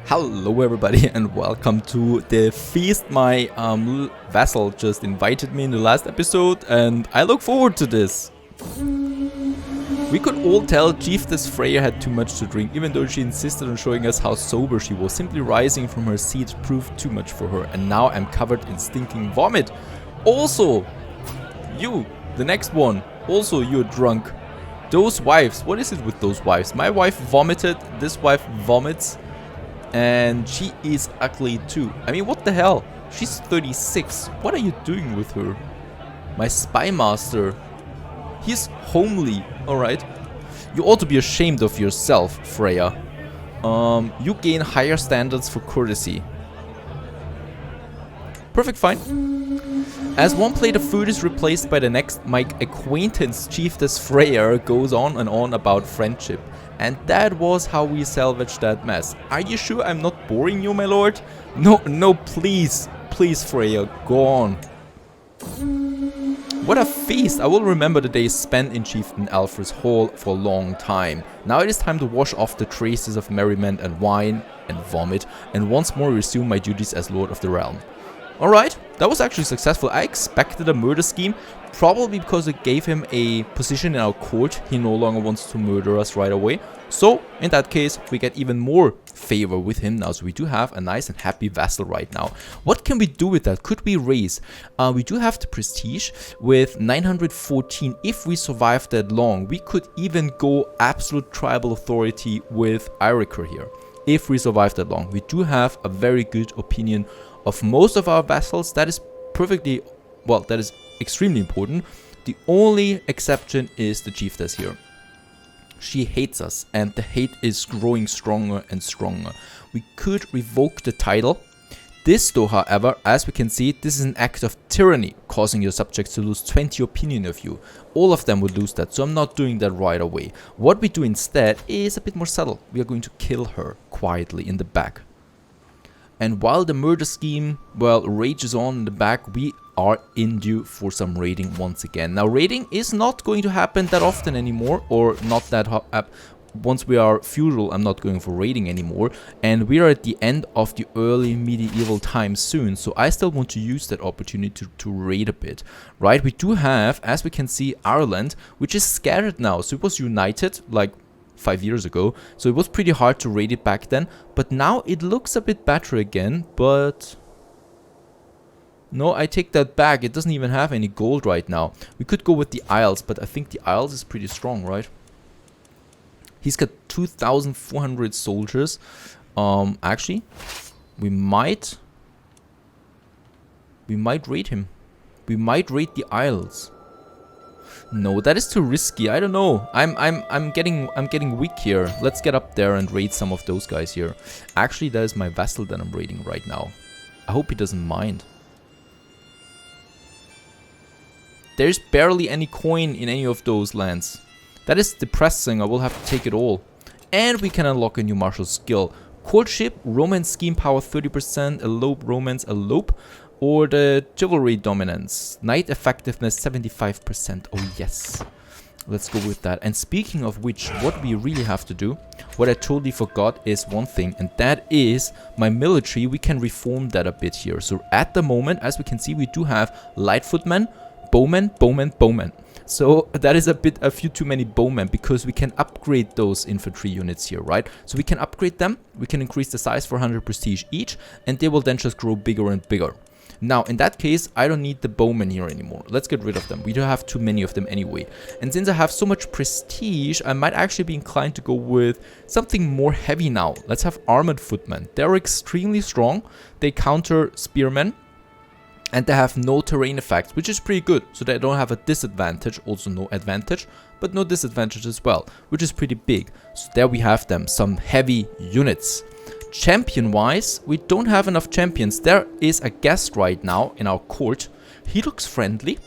Hello everybody and welcome to the feast. My vassal just invited me in the last episode and I look forward to this. We could all tell Chiefess Freya had too much to drink, even though she insisted on showing us how sober she was. Simply rising from her seat proved too much for her, and now I'm covered in stinking vomit. Also, you, the next one, also you're drunk. Those wives, what is it with those wives? My wife vomited, this wife vomits. And she is ugly too. I mean, what the hell? She's 36. What are you doing with her? My spy master. He's homely. Alright. You ought to be ashamed of yourself, Freya. You gain higher standards for courtesy. Perfect, fine. As one plate of food is replaced by the next, my acquaintance Chiefess Freya goes on and on about friendship. And that was how we salvaged that mess. Are you sure I'm not boring you, my lord? No, please. Please, Freya, go on. What a feast! I will remember the days spent in Chieftain Alfred's hall for a long time. Now it is time to wash off the traces of merriment and wine and vomit, and once more resume my duties as Lord of the Realm. Alright, that was actually successful. I expected a murder scheme, probably because it gave him a position in our court. He no longer wants to murder us right away. So, in that case, we get even more favor with him now. So we do have a nice and happy vassal right now. What can we do with that? Could we raise? We do have the prestige with 914. If we survive that long, we could even go absolute tribal authority with Ireker here. If we survive that long, we do have a very good opinion of most of our vassals. That is perfectly, well, that is extremely important. The only exception is the chiefess here. She hates us and the hate is growing stronger and stronger. We could revoke the title. This though, however, as we can see, this is an act of tyranny, causing your subjects to lose 20 opinion of you. All of them would lose that, so I'm not doing that right away. What we do instead is a bit more subtle. We are going to kill her quietly in the back. And while the murder scheme, well, rages on in the back, we are in due for some raiding once again. Now, raiding is not going to happen that often anymore, or not that once we are feudal, I'm not going for raiding anymore. And we are at the end of the early medieval times soon, so I still want to use that opportunity to raid a bit. Right, we do have, as we can see, Ireland, which is scattered now. So it was united, like 5 years ago, so it was pretty hard to raid it back then, but now it looks a bit better again. But no, I take that back. It doesn't even have any gold right now. We could go with the Isles, but I think the Isles is pretty strong, right? He's got 2,400 soldiers. Actually, we might raid him. We might raid the Isles. No, that is too risky. I don't know. I'm getting weak here. Let's get up there and raid some of those guys here. Actually, that is my vassal that I'm raiding right now. I hope he doesn't mind. There's barely any coin in any of those lands. That is depressing. I will have to take it all. And we can unlock a new martial skill. Courtship, romance scheme power 30%, elope, romance, elope. Or the chivalry dominance. Knight effectiveness 75%. Oh yes. Let's go with that. And speaking of which, what we really have to do, what I totally forgot is one thing, and that is my military. We can reform that a bit here. So at the moment, as we can see, we do have lightfootmen, bowmen, bowmen, bowmen. So that is a few too many bowmen, because we can upgrade those infantry units here, right? So we can upgrade them. We can increase the size for 100 prestige each, and they will then just grow bigger and bigger. Now, in that case, I don't need the bowmen here anymore. Let's get rid of them. We don't have too many of them anyway. And since I have so much prestige, I might actually be inclined to go with something more heavy now. Let's have armored footmen. They're extremely strong. They counter spearmen. And they have no terrain effects, which is pretty good. So they don't have a disadvantage, also no advantage, but no disadvantage as well, which is pretty big. So there we have them, some heavy units. Champion-wise, we don't have enough champions. There is a guest right now in our court. He looks friendly.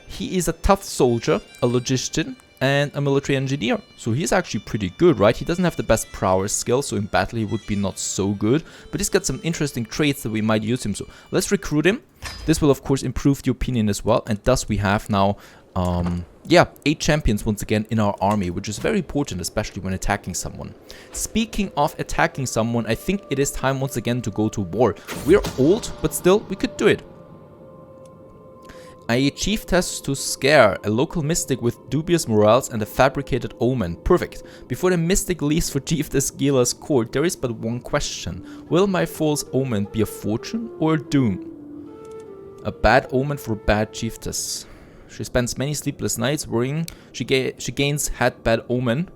He is a tough soldier, a logician, and a military engineer. So he's actually pretty good, right? He doesn't have the best prowess skill, so in battle he would be not so good. But he's got some interesting traits that we might use him. So let's recruit him. This will, of course, improve the opinion as well. And thus we have now Yeah, 8 champions once again in our army, which is very important, especially when attacking someone. Speaking of attacking someone, I think it is time once again to go to war. We're old, but still, we could do it. A chiefess to scare, a local mystic with dubious morals and a fabricated omen. Perfect. Before the mystic leaves for Chiefess Gila's court, there is but one question. Will my false omen be a fortune or a doom? A bad omen for a bad chiefess. She spends many sleepless nights worrying. She gains had bad omen.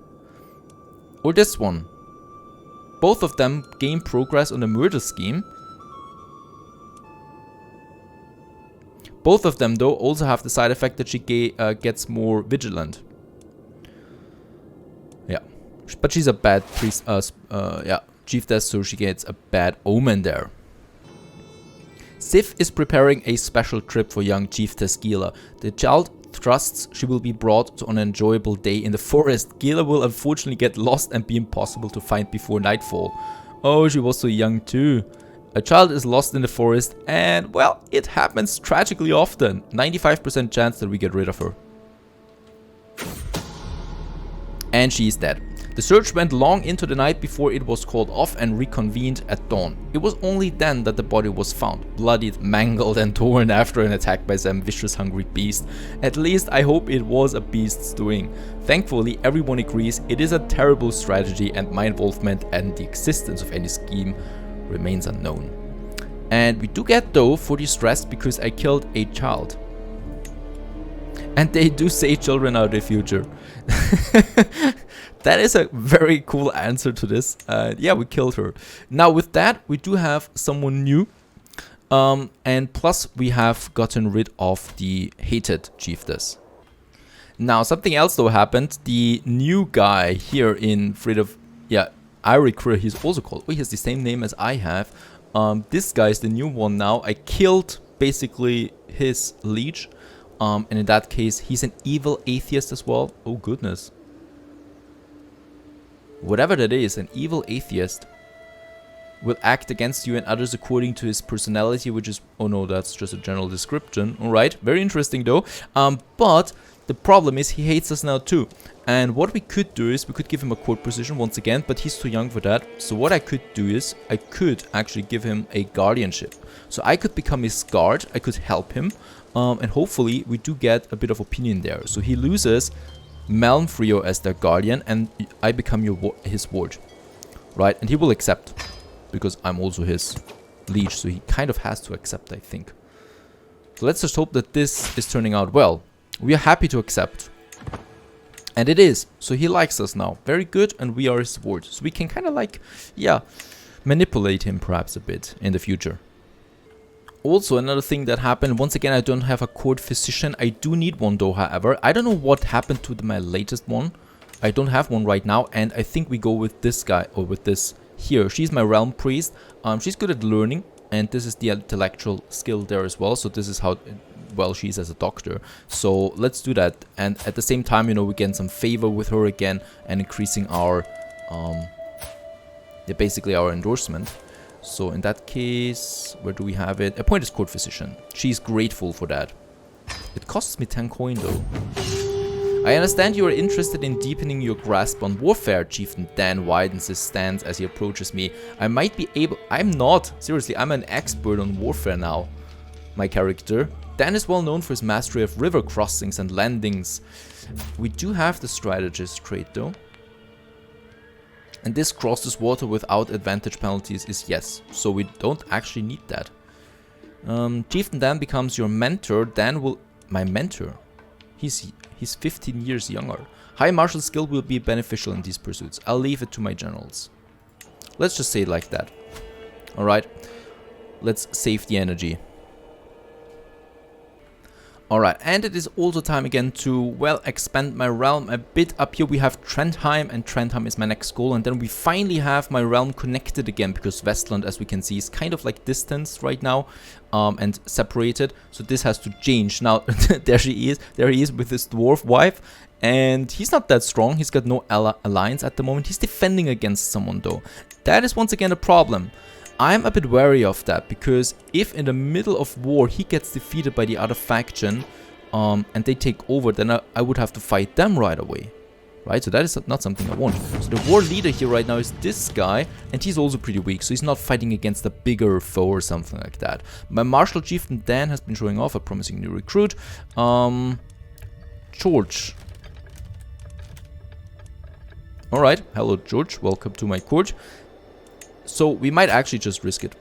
Or this one. Both of them gain progress on the murder scheme. Both of them, though, also have the side effect that she gets more vigilant. Yeah. But she's a bad priest, chiefess, so she gets a bad omen there. Sif is preparing a special trip for young Chiefess Gila. The child trusts she will be brought on an enjoyable day in the forest. Gila will unfortunately get lost and be impossible to find before nightfall. Oh, she was so young too. A child is lost in the forest and, well, it happens tragically often. 95% chance that we get rid of her. And she is dead. The search went long into the night before it was called off and reconvened at dawn. It was only then that the body was found, bloodied, mangled and torn after an attack by some vicious hungry beast. At least I hope it was a beast's doing. Thankfully everyone agrees it is a terrible strategy and my involvement and the existence of any scheme remains unknown. And we do get though 40 stress because I killed a child. And they do say children are the future. That is a very cool answer to this. Yeah, we killed her. Now with that, we do have someone new. And plus we have gotten rid of the hated chiefess. Now something else though happened. The new guy here in Irik, he's also called. Oh, he has the same name as I have. This guy is the new one now. I killed basically his liege. And in that case, he's an evil atheist as well. Oh goodness. Whatever that is, an evil atheist will act against you and others according to his personality, which is... Oh no, that's just a general description. Alright, very interesting though. But the problem is he hates us now too. And what we could do is we could give him a court position once again, but he's too young for that. So what I could do is I could actually give him a guardianship. So I could become his guard, I could help him. And hopefully we do get a bit of opinion there. So he loses Malmfrio as their guardian and I become his ward. Right? And he will accept. Because I'm also his liege. So he kind of has to accept, I think. So let's just hope that this is turning out well. We are happy to accept. And it is. So he likes us now. Very good. And we are his ward. So we can kind of like, yeah, manipulate him perhaps a bit in the future. Also, another thing that happened, once again, I don't have a court physician. I do need one though, however. I don't know what happened to my latest one. I don't have one right now, and I think we go with this guy, or with this here. She's my realm priest. She's good at learning, and this is the intellectual skill there as well. So this is how well she's as a doctor. So let's do that. And at the same time, you know, we get some favor with her again, and increasing our, basically our endorsement. So in that case, where do we have it? Appoint as court physician. She's grateful for that. It costs me 10 coin though. I understand you are interested in deepening your grasp on warfare. Chieftain Dan widens his stance as he approaches me. I might be able... I'm not. Seriously, I'm an expert on warfare now. My character. Dan is well known for his mastery of river crossings and landings. We do have the strategist trait though. And this crosses water without advantage penalties is yes. So we don't actually need that. Chieftain Dan becomes your mentor. Dan will... My mentor? He's 15 years younger. High martial skill will be beneficial in these pursuits. I'll leave it to my generals. Let's just say it like that. Alright. Let's save the energy. Alright, and it is also time again to, well, expand my realm a bit. Up here we have Trentheim, and Trentheim is my next goal. And then we finally have my realm connected again, because Westland, as we can see, is kind of like distanced right now and separated. So this has to change. Now, there he is with his dwarf wife. And he's not that strong. He's got no alliance at the moment. He's defending against someone, though. That is once again a problem. I'm a bit wary of that, because if in the middle of war he gets defeated by the other faction, and they take over, then I would have to fight them right away. Right, so that is not something I want. So the war leader here right now is this guy, and he's also pretty weak, so he's not fighting against a bigger foe or something like that. My martial chieftain Dan has been showing off a promising new recruit. George. Alright, hello George, welcome to my court. So we might actually just risk it.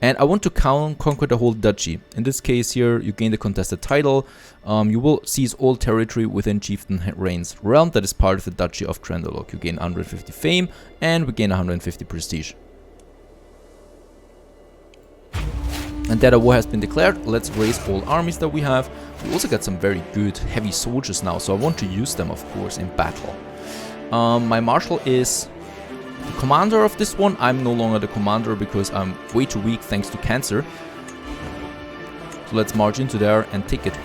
And I want to conquer the whole duchy. In this case here, you gain the contested title. You will seize all territory within chieftain Reign's realm that is part of the duchy of Trøndelag. You gain 150 fame, and we gain 150 prestige. And that a war has been declared. Let's raise all armies that we have. We also got some very good heavy soldiers now, so I want to use them, of course, in battle. My marshal is the commander of this one. I'm no longer the commander because I'm way too weak thanks to cancer. So let's march into there and take it.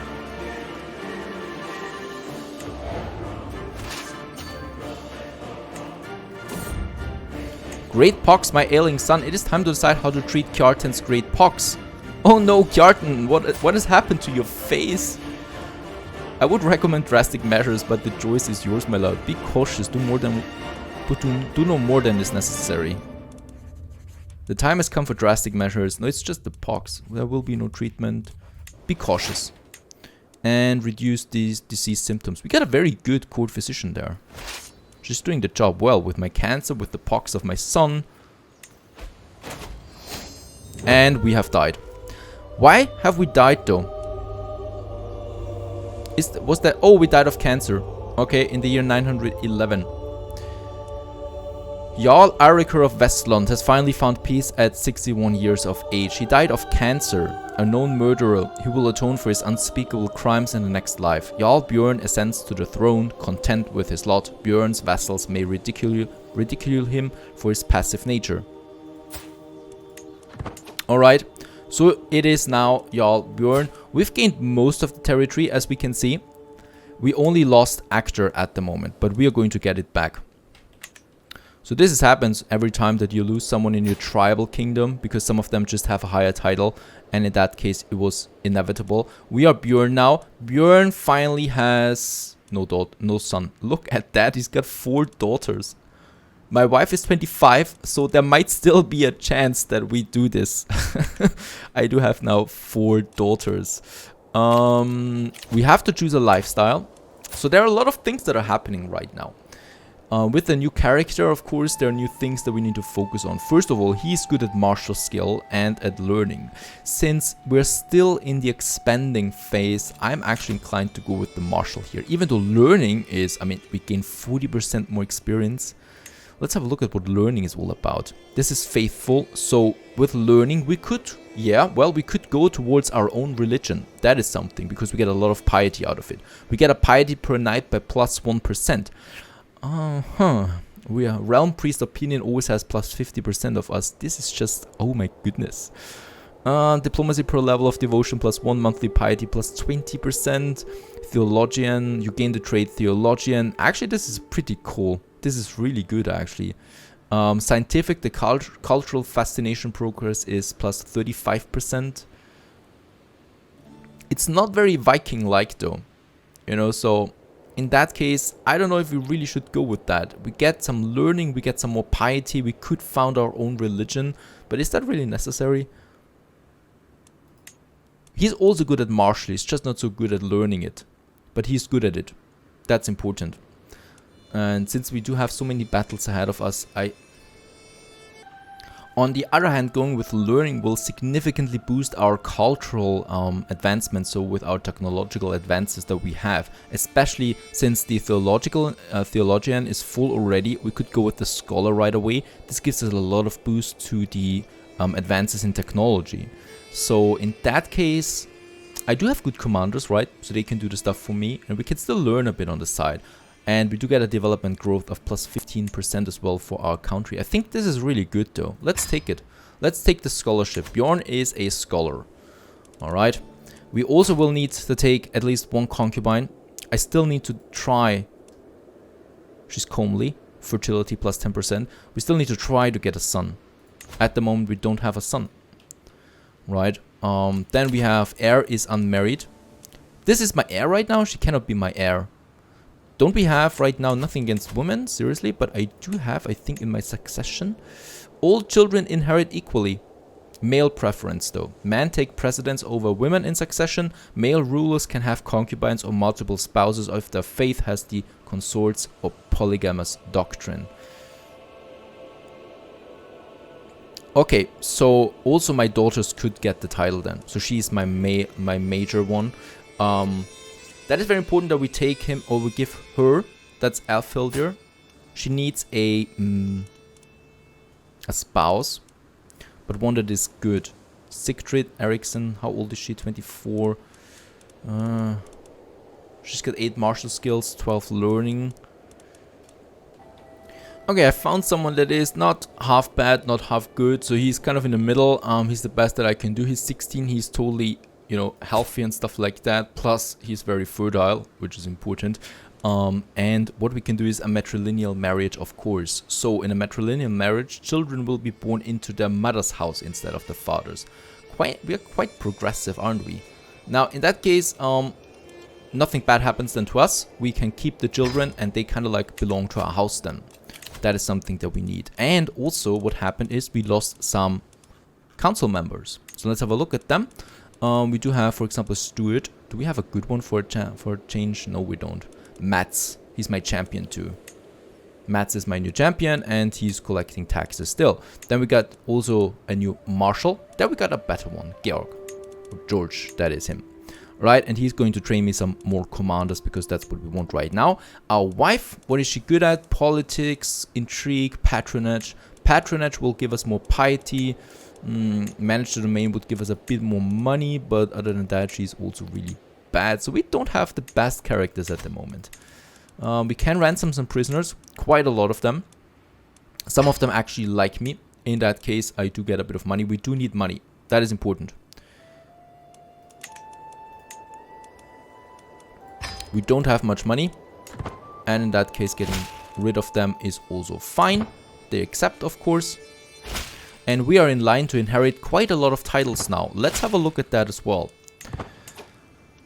Great pox, my ailing son. It is time to decide how to treat Kjartan's great pox. Oh no, Kjartan, what has happened to your face? I would recommend drastic measures, but the choice is yours, my lord. Be cautious, do no more than is necessary. The time has come for drastic measures. No, it's just the pox. There will be no treatment. Be cautious. And reduce these disease symptoms. We got a very good court physician there. She's doing the job well with my cancer, with the pox of my son. And we have died. Why have we died though? Was that... Oh, we died of cancer. Okay, in the year 911. Jarl Eirikur of Vestland has finally found peace at 61 years of age. He died of cancer, a known murderer who will atone for his unspeakable crimes in the next life. Jarl Björn ascends to the throne, content with his lot. Björn's vassals may ridicule him for his passive nature. Alright, so it is now Jarl Björn. We've gained most of the territory, as we can see. We only lost Actor at the moment, but we are going to get it back. So this happens every time that you lose someone in your tribal kingdom, because some of them just have a higher title, and in that case it was inevitable. We are Björn now. Björn finally has no son. Look at that, he's got 4 daughters. My wife is 25, so there might still be a chance that we do this. I do have now 4 daughters. We have to choose a lifestyle. So there are a lot of things that are happening right now. With the new character, of course, there are new things that we need to focus on. First of all, he's good at martial skill and at learning. Since we're still in the expanding phase, I'm actually inclined to go with the martial here. Even though learning is, I mean, we gain 40% more experience. Let's have a look at what learning is all about. This is faithful, so with learning we could, we could go towards our own religion. That is something, because we get a lot of piety out of it. We get a piety per night by plus 1%. We are Realm Priest Opinion always has plus 50% of us. This is just, oh my goodness. Diplomacy per level of devotion plus 1, monthly piety plus 20%. Theologian, you gain the trait Theologian. Actually, this is pretty cool. This is really good, actually. Scientific, the cultural fascination progress is plus 35%. It's not very Viking-like, though. You know, so in that case, I don't know if we really should go with that. We get some learning, we get some more piety, we could found our own religion, but is that really necessary? He's also good at martial, he's just not so good at learning it. But he's good at it. That's important. And since we do have so many battles ahead of us, on the other hand, going with learning will significantly boost our cultural advancement, so with our technological advances that we have. Especially since the theologian is full already, we could go with the scholar right away. This gives us a lot of boost to the advances in technology. So in that case, I do have good commanders, right? So they can do the stuff for me, and we can still learn a bit on the side. And we do get a development growth of plus 15% as well for our country. I think this is really good though. Let's take it. Let's take the scholarship. Bjorn is a scholar. Alright. We also will need to take at least 1 concubine. I still need to try. She's comely. Fertility plus 10%. We still need to try to get a son. At the moment we don't have a son. Right. Then we have heir is unmarried. This is my heir right now. She cannot be my heir. Don't we have right now nothing against women? Seriously. But I do have, I think, in my succession. All children inherit equally. Male preference though. Men take precedence over women in succession. Male rulers can have concubines or multiple spouses if their faith has the consorts or polygamous doctrine. Okay, so also my daughters could get the title then. So she's my major one. That is very important that we take him or we give her. That's Alfildir. She needs a spouse, but one that is good. Sigrid Eriksson, how old is she? 24. She's got 8 martial skills, 12 learning. Okay, I found someone that is not half bad, not half good. So he's kind of in the middle. He's the best that I can do. He's 16. He's totally, you know, healthy and stuff like that. Plus, he's very fertile, which is important. And what we can do is a matrilineal marriage, of course. So in a matrilineal marriage, children will be born into their mother's house instead of the father's. We are quite progressive, aren't we? Now, in that case, nothing bad happens then to us. We can keep the children and they kind of like belong to our house then. That is something that we need. And also what happened is we lost some council members. So let's have a look at them. We do have, for example, Stuart. Do we have a good one for a change? No, we don't. Mats. He's my champion too. Mats is my new champion and he's collecting taxes still. Then we got also a new marshal. Then we got a better one. Georg. Or George, that is him. Right, and he's going to train me some more commanders because that's what we want right now. Our wife, what is she good at? Politics, intrigue, patronage. Patronage will give us more piety. Manage the domain would give us a bit more money, but other than that, she's also really bad. So we don't have the best characters at the moment. We can ransom some prisoners, quite a lot of them. Some of them actually like me. In that case, I do get a bit of money. We do need money. That is important. We don't have much money, and in that case getting rid of them is also fine. They accept, of course. And we are in line to inherit quite a lot of titles now. Let's have a look at that as well.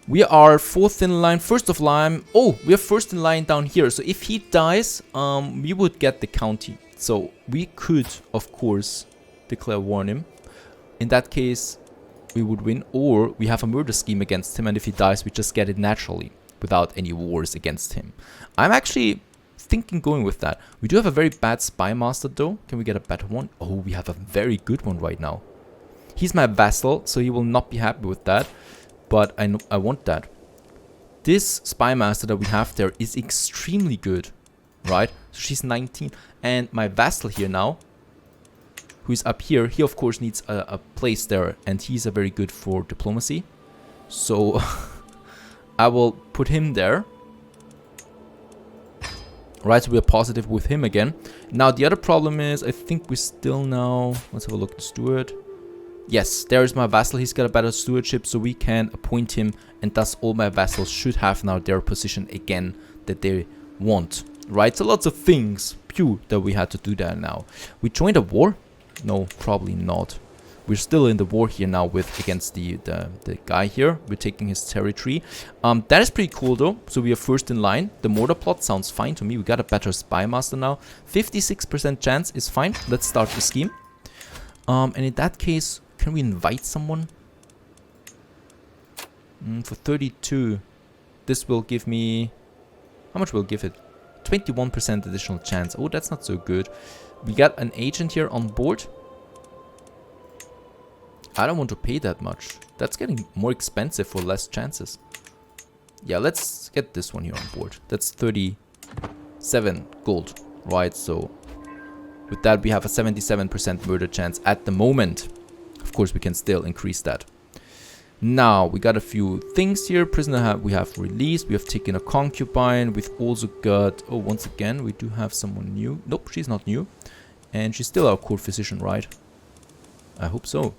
We are 4th in line, 1st of line. Oh, we are 1st in line down here. So if he dies, we would get the county. So we could, of course, declare war on him. In that case, we would win. Or we have a murder scheme against him, and if he dies, we just get it naturally, without any wars against him. I'm actually thinking going with that. We do have a very bad spy master though. Can we get a better one? Oh, we have a very good one right now. He's my vassal, so he will not be happy with that. But I know I want that. This spy master that we have there is extremely good, right? So she's 19. And my vassal here now, who is up here, he of course needs a place there. And he's a very good for diplomacy. So I will put him there. Right, so we're positive with him again. Now, the other problem is, I think we still now... Let's have a look at the steward. Yes, there is my vassal. He's got a better stewardship, so we can appoint him. And thus, all my vassals should have now their position again that they want. Right, so lots of things, that we had to do that now. We joined a war? No, probably not. We're still in the war here now against the guy here. We're taking his territory. That is pretty cool though. So we are 1st in line. The mortar plot sounds fine to me. We got a better spy master now. 56% chance is fine. Let's start the scheme. And in that case, can we invite someone? For 32. This will give me... How much will give it? 21% additional chance. Oh, that's not so good. We got an agent here on board. I don't want to pay that much. That's getting more expensive for less chances. Yeah, let's get this one here on board. That's 37 gold, right? So with that, we have a 77% murder chance at the moment. Of course, we can still increase that. Now, we got a few things here. Prisoner we have released. We have taken a concubine. We've also got... Oh, once again, we do have someone new. Nope, she's not new. And she's still our court physician, right? I hope so.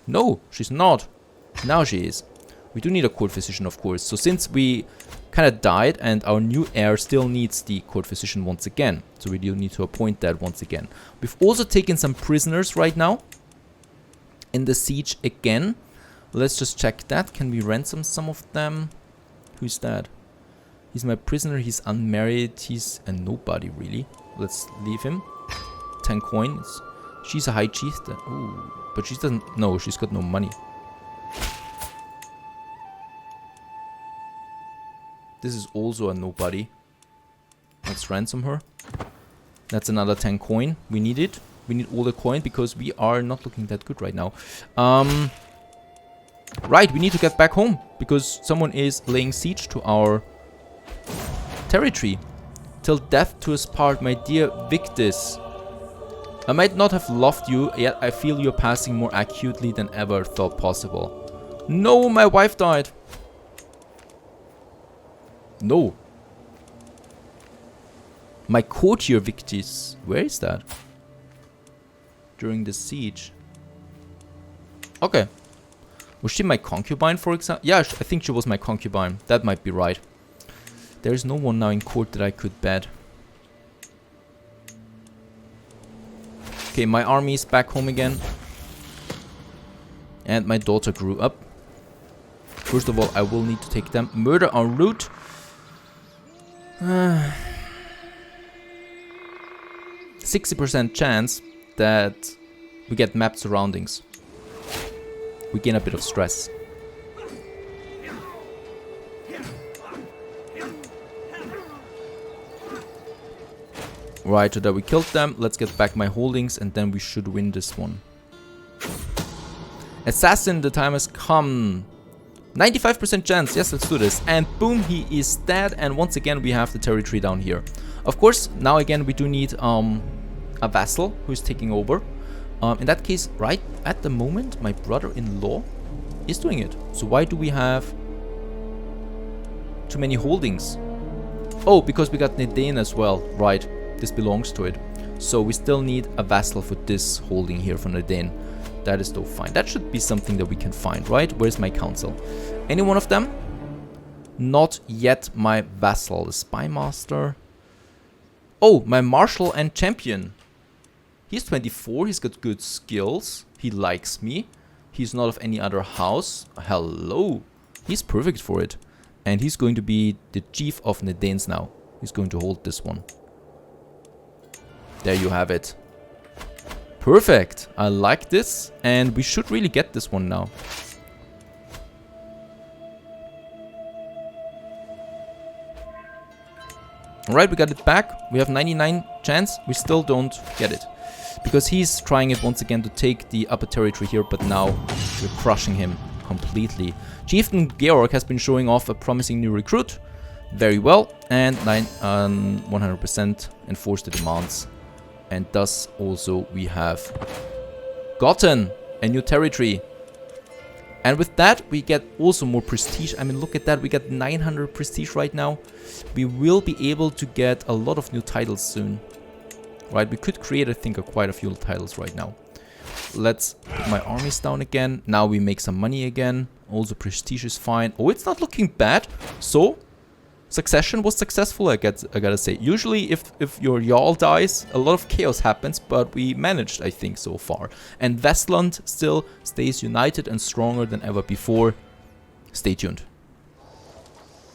No, she's not. Now she is. We do need a court physician, of course. So since we kind of died and our new heir still needs the court physician once again. So we do need to appoint that once again. We've also taken some prisoners right now in the siege again. Let's just check that. Can we ransom some of them? Who's that? He's my prisoner. He's unmarried. He's a nobody, really. Let's leave him. 10 coins. She's a high chieftain. Ooh, but she doesn't... No, she's got no money. This is also a nobody. Let's ransom her. That's another 10 coin. We need it. We need all the coin because we are not looking that good right now. Right, we need to get back home because someone is laying siege to our territory. Till death to us part, my dear Victus. I might not have loved you, yet I feel you're passing more acutely than ever thought possible. No, my wife died. No. My courtier Victus. Where is that? During the siege. Okay. Was she my concubine, for example? Yeah, I think she was my concubine. That might be right. There's no one now in court that I could bet. Okay, my army is back home again. And my daughter grew up. First of all, I will need to take them. Murder en route. 60% chance that we get mapped surroundings. We gain a bit of stress. Right, so that we killed them. Let's get back my holdings and then we should win this one. Assassin, the time has come. 95% chance. Yes, let's do this. And boom, he is dead. And once again, we have the territory down here. Of course, now again, we do need a vassal who is taking over. In that case, right at the moment, my brother-in-law is doing it. So why do we have too many holdings? Oh, because we got Nidane as well. Right, this belongs to it. So we still need a vassal for this holding here for Nidane. That is still fine. That should be something that we can find, right? Where's my council? Any one of them? Not yet my vassal. The spy master. Oh, my marshal and champion. He's 24. He's got good skills. He likes me. He's not of any other house. Hello. He's perfect for it. And he's going to be the chief of Nidanes now. He's going to hold this one. There you have it. Perfect. I like this. And we should really get this one now. Alright, we got it back. We have 99 chance. We still don't get it. Because he's trying it once again to take the upper territory here. But now we're crushing him completely. Chieftain Georg has been showing off a promising new recruit. Very well. And 100% enforce the demands. And thus also we have gotten a new territory. And with that we get also more prestige. I mean, look at that. We got 900 prestige right now. We will be able to get a lot of new titles soon. Right, we could create, I think, quite a few titles right now. Let's put my armies down again. Now we make some money again. Also prestige is fine. Oh, it's not looking bad. So succession was successful, I gotta say. Usually if your Jarl dies, a lot of chaos happens, but we managed, I think, so far. And Vestland still stays united and stronger than ever before. Stay tuned.